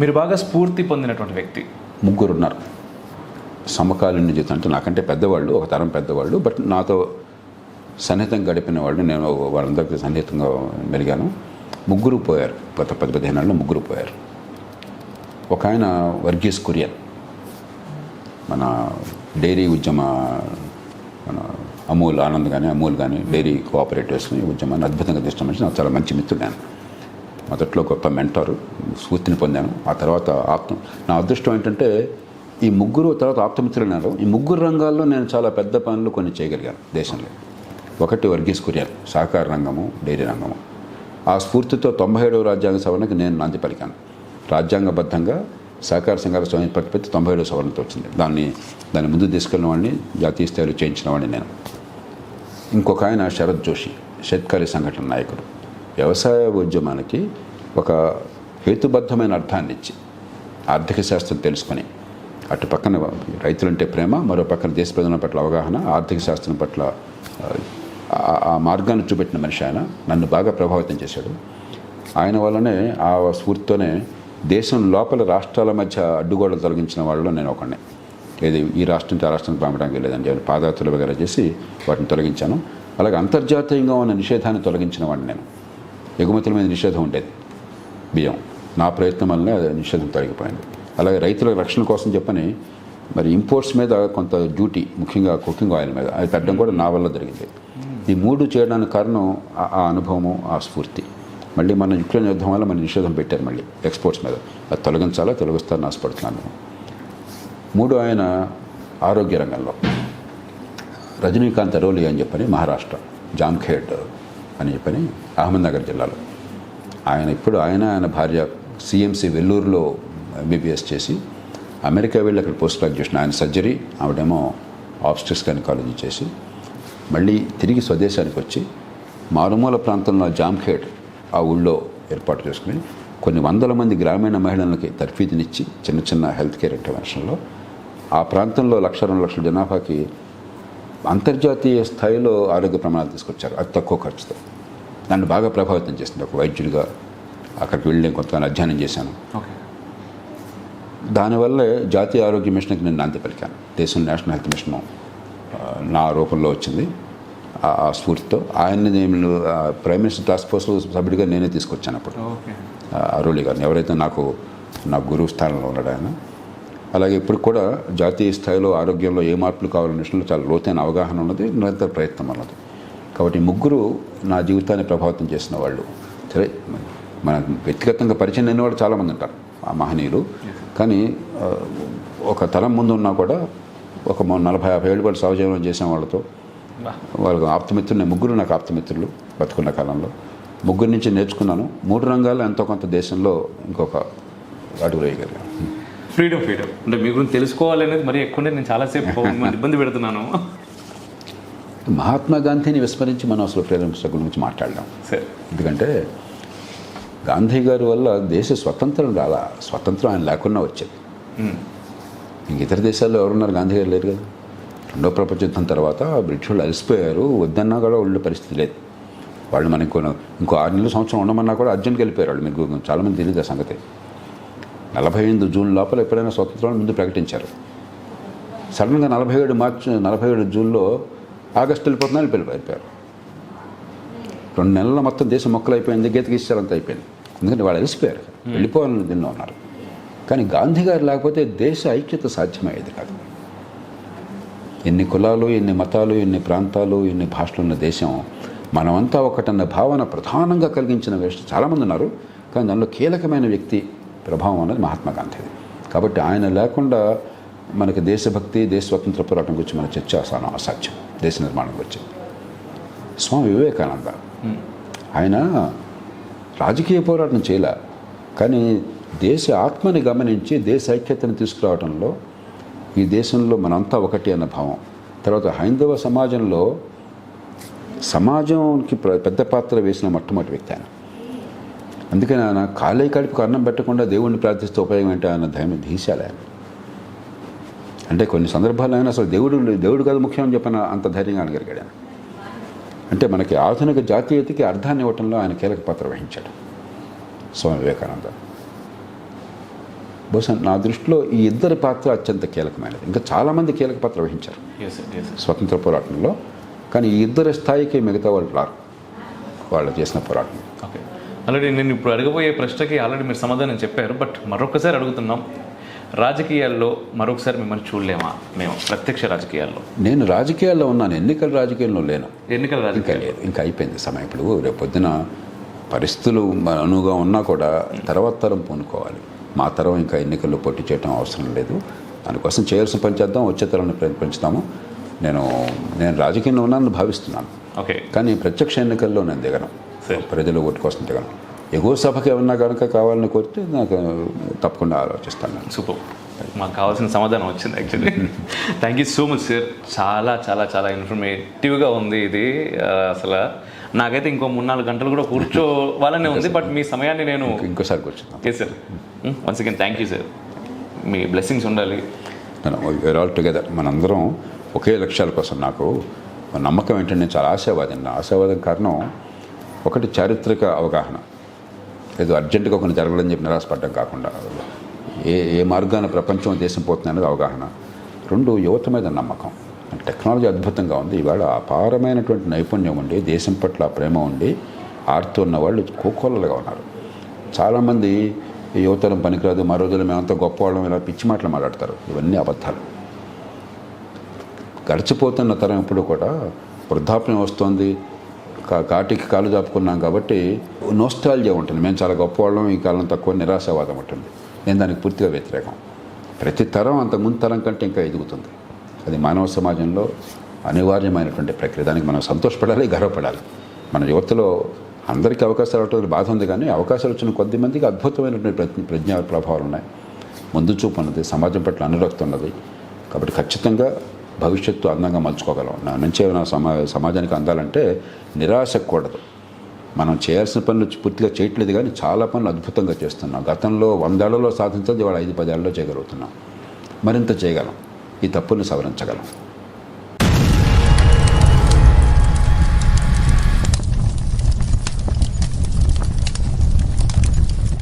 మీరు బాగా స్ఫూర్తి పొందినటువంటి వ్యక్తి? ముగ్గురు ఉన్నారు సమకాలీన జీవితం, అంటే నాకంటే పెద్దవాళ్ళు, ఒక తరం పెద్దవాళ్ళు, బట్ నాతో సన్నిహితంగా గడిపిన వాళ్ళు, నేను వాళ్ళందరికీ సన్నిహితంగా మెలిగాను. ముగ్గురు పోయారు, గత 10-15 ఏళ్ళలో ముగ్గురు పోయారు. ఒక ఆయన వర్గీస్ కురియన్, మన డైరీ ఉద్యమ, మన అమూల్ ఆనంద్ కానీ అమూల్ కానీ డైరీ కోఆపరేటివ్స్ని ఉద్యమాన్ని అద్భుతంగా తీసుకుని నాకు చాలా మంచి మిత్రుడు. ఆయన మొదట్లో గొప్ప మెంటారు, స్ఫూర్తిని పొందాను. ఆ తర్వాత నా అదృష్టం ఏంటంటే ఈ ముగ్గురు తర్వాత ఆప్తమిత్రులు ఉన్నారు. ఈ ముగ్గురు రంగాల్లో నేను చాలా పెద్ద పనులు కొన్ని చేయగలిగాను దేశంలో. ఒకటి వర్గీస్ కురియన్, సహకార రంగము, డైరీ రంగము. ఆ స్ఫూర్తితో 97వ రాజ్యాంగ సవరణకి నేను నాంది పలికాను. రాజ్యాంగబద్ధంగా సహకార సంఘాల స్వయం ప్రతిపత్తి 97వ సవరణతో వచ్చింది. దాన్ని ముందు తీసుకెళ్ళిన వాడిని, జాతీయ స్థాయిలో చేయించిన వాడిని నేను. ఇంకొక ఆయన శరత్ జోషి, షెట్కారీ సంఘటన నాయకుడు. వ్యవసాయ ఉద్యమానికి ఒక హేతుబద్ధమైన అర్థాన్ని ఇచ్చి ఆర్థిక శాస్త్రం తెలుసుకొని, అటు పక్కన రైతులంటే ప్రేమ, మరో పక్కన దేశ ప్రజల పట్ల అవగాహన, ఆర్థిక శాస్త్రం పట్ల ఆ మార్గాన్ని చూపెట్టిన మనిషి ఆయన. నన్ను బాగా ప్రభావితం చేశాడు. ఆయన వల్లనే, ఆ స్ఫూర్తితోనే దేశం లోపల రాష్ట్రాల మధ్య అడ్డుగోడలు తొలగించిన వాళ్ళలో నేను ఒకడిని. ఏది ఈ రాష్ట్రం నుంచి ఆ రాష్ట్రానికి పంపడానికి లేదని చెప్పి పాదయాత్రలు వగేరా చేసి వాటిని తొలగించాను. అలాగే అంతర్జాతీయంగా ఉన్న నిషేధాన్ని తొలగించిన వాడిని నేను. ఎగుమతుల మీద నిషేధం ఉండేది బియ్యం, నా ప్రయత్నం వల్లనే అది నిషేధం తొలగిపోయింది. అలాగే రైతుల రక్షణ కోసం చెప్పని మరి ఇంపోర్ట్స్ మీద కొంత డ్యూటీ, ముఖ్యంగా కుకింగ్ ఆయిల్ మీద, అది పెట్టడం కూడా నా వల్ల జరిగింది. ఈ మూడు చేయడానికి కారణం ఆ అనుభవము, ఆ స్ఫూర్తి. మళ్ళీ మన యుక్రెయిన్ యుద్ధం వల్ల మన నిషేధం పెట్టారు మళ్ళీ ఎక్స్పోర్ట్స్ మీద, అది తొలగిస్తారని ఆశపడుతున్నాను. మూడు, ఆయన ఆరోగ్య రంగంలో రజనీకాంత్ అరోలి అని చెప్పని మహారాష్ట్ర జామ్ఖేడ్ అని చెప్పని అహ్మద్నగర్ జిల్లాలో ఆయన భార్య సిఎంసి వెల్లూరులో ఎంబీబీఎస్ చేసి అమెరికా వెళ్ళి అక్కడ పోస్ట్ గ్రాడ్యుయేషన్, ఆయన సర్జరీ, ఆవిడేమో ఆబ్స్టెట్రిక్స్ గైనకాలజీ చేసి మళ్ళీ తిరిగి స్వదేశానికి వచ్చి మారుమూల ప్రాంతంలో జామ్ఖేడ్ ఆ ఊళ్ళో ఏర్పాటు చేసుకుని కొన్ని వందల మంది గ్రామీణ మహిళలకి తర్ఫీదునిచ్చి చిన్న చిన్న హెల్త్ కేర్ ఇంటర్వెన్షన్లో ఆ ప్రాంతంలో 1-2 లక్షల జనాభాకి అంతర్జాతీయ స్థాయిలో ఆరోగ్య ప్రమాణాలు తీసుకొచ్చారు అతి తక్కువ ఖర్చుతో. నన్ను బాగా ప్రభావితం చేసింది. ఒక వైద్యుడిగా అక్కడికి వెళ్ళి కొంతమంది అధ్యయనం చేశాను. దానివల్లే జాతీయ ఆరోగ్య మిషన్కి నేను నాంది పలికాను. దేశం నేషనల్ హెల్త్ మిషన్ నా రూపంలో వచ్చింది. ఆ స్ఫూర్తితో ఆయన్ని నేను ప్రైమ్ మినిస్టర్ టాస్క్ ఫోర్స్ సభ్యుడిగా నేనే తీసుకొచ్చాను అప్పుడు. అరోలి గారిని, ఎవరైతే నా గురువు స్థానంలో ఉన్నాడు ఆయన. అలాగే ఇప్పుడు కూడా జాతీయ స్థాయిలో ఆరోగ్యంలో ఏ మార్పులు కావాలనే విషయంలో చాలా లోతైన అవగాహన ఉన్నది, నిరంతర ప్రయత్నం అన్నది. కాబట్టి ముగ్గురు నా జీవితాన్ని ప్రభావితం చేసిన వాళ్ళు. సరే, మన వ్యక్తిగతంగా పరిచయం అయిన వాళ్ళు చాలామంది ఉంటారు ఆ మహనీయులు. కానీ ఒక తరం ముందు ఉన్నా కూడా ఒక 40-50 ఏళ్ళు పాటు సహజీవనం చేసిన వాళ్ళతో, వాళ్ళకు ఆప్తమిత్రులు, ముగ్గురు నాకు ఆప్తమిత్రులు బతుకున్న కాలంలో. ముగ్గురు నుంచి నేర్చుకున్నాను. 3 రంగాల్లో ఎంతో కొంత దేశంలో ఇంకొక అడుగు వేయగలిగాను. ఫ్రీడమ్ అంటే మీ గురించి తెలుసుకోవాలనేది మరి ఎక్కువనే నేను చాలాసేపు ఇబ్బంది పెడుతున్నాను. మహాత్మా గాంధీని విస్మరించి మనం అసలు ఫ్రీడమ్ స్ట్రగుల్ గురించి మాట్లాడలేం. ఎందుకంటే గాంధీ గారి వల్ల దేశ స్వతంత్రం స్వతంత్రం ఆయన లేకుండా వచ్చేది. ఇంక ఇతర దేశాల్లో ఎవరున్నారు, గాంధీ గారు లేరు కదా. 2వ ప్రపంచ యుద్ధం తర్వాత బ్రిటిష్ వాళ్ళు అలసిపోయారు, వద్దన్నా కూడా ఉండే పరిస్థితి లేదు. వాళ్ళు మనకి ఇంకో 6 నెలల సంవత్సరం ఉండమన్నా కూడా అర్జెంట్కి వెళ్ళిపోయారు వాళ్ళు. మీకు చాలామంది తెలియదు ఆ సంగతి. 45 జూన్ లోపల ఎప్పుడైనా స్వతంత్రాన్ని ముందు ప్రకటించారు. సడన్గా 47 జూన్లో ఆగస్టు వెళ్ళిపోతున్నా వెళ్ళిపోయారు. 2 నెలల మొత్తం దేశం మొక్కలైపోయింది, గీతగీసాలంతా అయిపోయింది. ఎందుకంటే వాళ్ళు అలసిపోయారు, వెళ్ళిపోవాలని దీనిలో ఉన్నారు. కానీ గాంధీ గారు లేకపోతే దేశ ఐక్యత సాధ్యమయ్యేది కాదు. ఎన్ని కులాలు, ఎన్ని మతాలు, ఎన్ని ప్రాంతాలు, ఎన్ని భాషలు ఉన్న దేశం, మనమంతా ఒకటన్న భావన ప్రధానంగా కలిగించిన వ్యక్తి చాలామంది ఉన్నారు. కానీ దానిలో కీలకమైన వ్యక్తి ప్రభావం అన్నది మహాత్మా గాంధీది. కాబట్టి ఆయన లేకుండా మనకి దేశభక్తి, దేశ స్వతంత్ర పోరాటం గురించి మన చర్చ అసాధ్యం. దేశ నిర్మాణం గురించి స్వామి వివేకానంద, ఆయన రాజకీయ పోరాటం చేయలే, కానీ దేశ ఆత్మని గమనించి దేశ ఐక్యతను తీసుకురావడంలో, ఈ దేశంలో మనంతా ఒకటి అన్న భావం. తర్వాత హైందవ సమాజంకి పెద్ద పాత్ర వేసిన మొట్టమొదటి వ్యక్తి ఆయన. అందుకని ఆయన కడుపుకు అన్నం పెట్టకుండా దేవుణ్ణి ప్రార్థిస్తే ఉపయోగం ఏంటి ఆయన ధీశాలు ఆయన. అంటే కొన్ని సందర్భాల్లో ఆయన అసలు దేవుడు కాదు ముఖ్యం అని చెప్పిన అంత ధైర్యంగా అనగలిగాడు ఆయన. అంటే మనకి ఆధునిక జాతీయతకి అర్థాన్ని ఇవ్వటంలో ఆయన కీలక పాత్ర వహించాడు స్వామి వివేకానంద. బహుశా నా దృష్టిలో ఈ ఇద్దరి పాత్ర అత్యంత కీలకమైనది. ఇంకా చాలామంది కీలక పాత్ర వహించారు ఎస్ సార్, ఎస్ సార్. స్వతంత్ర పోరాటంలో, కానీ ఈ ఇద్దరి స్థాయికి మిగతా వాళ్ళు రారు వాళ్ళు చేసిన పోరాటం. ఓకే, ఆల్రెడీ నేను ఇప్పుడు అడగబోయే ప్రశ్నకి ఆల్రెడీ మీరు సమాధానం చెప్పారు. బట్ మరొకసారి అడుగుతున్నాం, రాజకీయాల్లో మరొకసారి మిమ్మల్ని చూడలేమా మేము ప్రత్యక్ష రాజకీయాల్లో? నేను రాజకీయాల్లో ఉన్నాను, ఎన్నికల రాజకీయాల్లో లేను. ఎన్నికల ఇంకా రాజకీయాలు లేదు, ఇంకా అయిపోయింది సమయం. ఇప్పుడు రేపు పొద్దున పరిస్థితులు అనువుగా ఉన్నా కూడా తర్వాత తరం పూనుకోవాలి. మా తరం ఇంకా ఎన్నికల్లో పోటీ చేయడం అవసరం లేదు. దానికోసం చేయాల్సిన పని చేద్దాం, వచ్చే తరాన్ని పెంచుతాము. నేను రాజకీయంలో ఉన్నానని భావిస్తున్నాను, ఓకే. కానీ ప్రత్యక్ష ఎన్నికల్లో నేను దిగను, ప్రజల ఓటు కోసం దిగను. ఎగువ సభకి ఏమన్నా కనుక కావాలని కోరితే నాకు తప్పకుండా ఆలోచిస్తాను నేను. సూపర్, మాకు కావాల్సిన సమాధానం వచ్చింది actually. Thank you so much sir. చాలా చాలా చాలా ఇన్ఫర్మేటివ్గా ఉంది ఇది. అసలు నాకైతే ఇంకో 3-4 గంటలు కూడా కూర్చోవాలనే ఉంది. బట్ మీ సమయాన్ని నేను ఇంకోసారి కూర్చున్నాను. Okay sir, once again thank you sir. మీ బ్లెస్సింగ్స్ ఉండాలి. We are all together. మనందరం ఒకే లక్ష్యాల కోసం. నాకు నమ్మకం ఏంటంటే నేను చాలా ఆశావాదం. నా ఆశావాదం కారణం ఒకటి చారిత్రక అవగాహన, ఏదో అర్జెంటుగా కొన్ని జరగదని చెప్పి నిరాశపడడం కాకుండా ఏ మార్గాన ప్రపంచం దేశం పోతుంది అనేది అవగాహన. 2, యువత మీద నమ్మకం. టెక్నాలజీ అద్భుతంగా ఉంది. ఇవాళ అపారమైనటువంటి నైపుణ్యం ఉండి, దేశం పట్ల ప్రేమ ఉండి ఆడుతున్న వాళ్ళు కోకోలలుగా ఉన్నారు. చాలామంది యువతరం పనికిరాదు, మా రోజుల్లో మేమంతా గొప్పవాళ్ళం, ఇలా పిచ్చి మాటలు మాట్లాడతారు. ఇవన్నీ అబద్ధాలు. గడిచిపోతున్న తరం ఎప్పుడు కూడా వృద్ధాప్యం వస్తుంది, కాటికి కాలు చాపుకున్నాం కాబట్టి నోస్టాల్జియా ఉంటుంది. మేము చాలా గొప్పవాళ్ళం, ఈ కాలం తక్కువ, నిరాశావాదం ఉంటుంది. నేను దానికి పూర్తిగా వ్యతిరేకం. ప్రతి తరం అంతకుముందు తరం కంటే ఇంకా ఎదుగుతుంది. అది మానవ సమాజంలో అనివార్యమైనటువంటి ప్రక్రియ. దానికి మనం సంతోషపడాలి, గర్వపడాలి. మన యువతలో అందరికీ అవకాశాలు అవటం బాధ ఉంది, కానీ అవకాశాలు వచ్చిన కొద్ది మందికి అద్భుతమైనటువంటి ప్రజ్ఞా ప్రభావాలు ఉన్నాయి, ముందు చూపు ఉన్నది, సమాజం పట్ల అనురక్తి ఉన్నది. కాబట్టి ఖచ్చితంగా భవిష్యత్తు అందంగా మలుచుకోగలం. నా నుంచి సమాజానికి అందాలంటే నిరాశ కూడదు. మనం చేయాల్సిన పనులు పూర్తిగా చేయట్లేదు, కానీ చాలా పనులు అద్భుతంగా చేస్తున్నాం. గతంలో 100 ఏళ్లలో సాధించేది ఇవాళ 5-10 ఏళ్లలో చేయగలుగుతున్నాం. మరింత చేయగలం. ఈ తప్పుల్ని సవరించగలం.